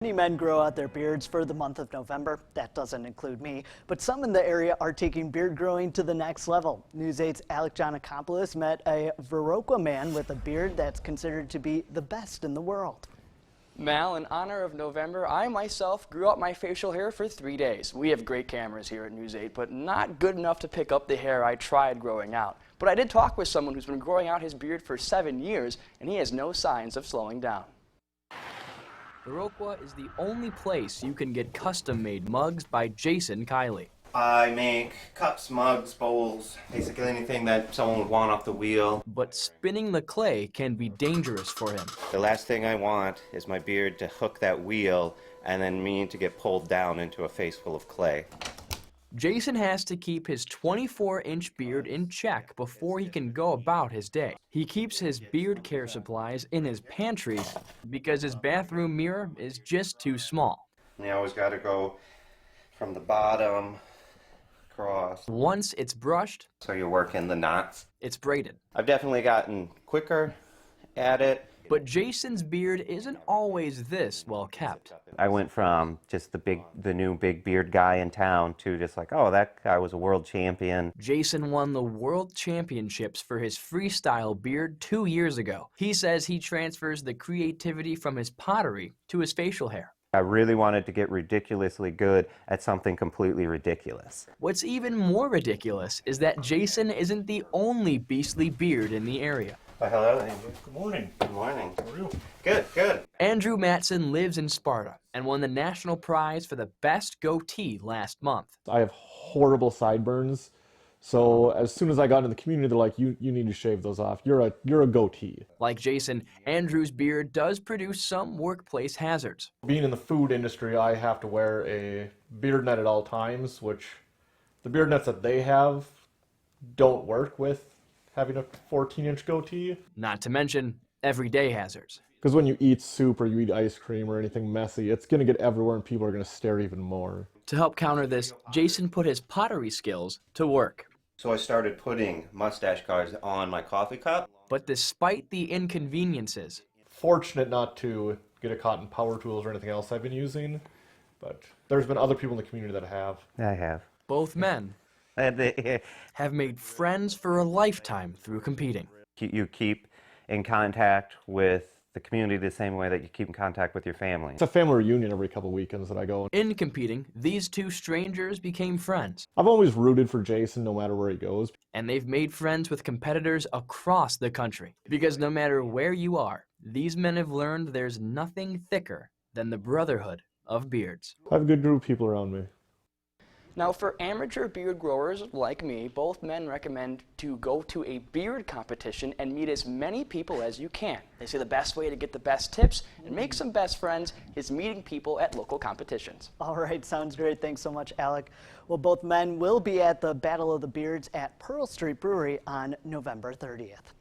Many men grow out their beards for the month of November. That doesn't include me, but some in the area are taking beard growing to the next level. News 8's Alec Giannakopoulos met a Viroqua man with a beard that's considered to be the best in the world. Mal, in honor of November, I myself grew out my facial hair for 3 days. We have great cameras here at News 8, but not good enough to pick up the hair I tried growing out. But I did talk with someone who's been growing out his beard for 7 years, and he has no signs of slowing down. Viroqua is the only place you can get custom-made mugs by Jason Kiley. I make cups, mugs, bowls, basically anything that someone would want off the wheel. But spinning the clay can be dangerous for him. The last thing I want is my beard to hook that wheel and then me to get pulled down into a face full of clay. Jason has to keep his 24-inch beard in check before he can go about his day. He keeps his beard care supplies in his pantry because his bathroom mirror is just too small. You always got to go from the bottom across. Once it's brushed, so you're working the knots. It's braided. I've definitely gotten quicker at it. But Jason's beard isn't always this well kept. I went from just the new big beard guy in town to just like, oh, that guy was a world champion. Jason won the world championships for his freestyle beard 2 years ago. He says he transfers the creativity from his pottery to his facial hair. I really wanted to get ridiculously good at something completely ridiculous. What's even more ridiculous is that Jason isn't the only beastly beard in the area. Hello, Andrew. Good morning. Good morning. How are you? Good, good. Andrew Matson lives in Sparta and won the national prize for the best goatee last month. I have horrible sideburns, so as soon as I got into the community, they're like, you need to shave those off. You're a goatee. Like Jason, Andrew's beard does produce some workplace hazards. Being in the food industry, I have to wear a beard net at all times, which the beard nets that they have don't work with having a 14-inch goatee. Not to mention everyday hazards. Because when you eat soup or you eat ice cream or anything messy, it's going to get everywhere and people are going to stare even more. To help counter this, Jason put his pottery skills to work. So I started putting mustache guards on my coffee cup. But despite the inconveniences, Fortunate not to get it caught in power tools or anything else I've been using, but there's been other people in the community that have. I have. both men have made friends for a lifetime through competing. You keep in contact with the community the same way that you keep in contact with your family. It's a family reunion every couple weekends that I go. In competing, these two strangers became friends. I've always rooted for Jason no matter where he goes. And they've made friends with competitors across the country. Because no matter where you are, these men have learned there's nothing thicker than the brotherhood of beards. I have a good group of people around me. Now, for amateur beard growers like me, both men recommend to go to a beard competition and meet as many people as you can. They say the best way to get the best tips and make some best friends is meeting people at local competitions. All right, sounds great. Thanks so much, Alec. Well, both men will be at the Battle of the Beards at Pearl Street Brewery on November 30th.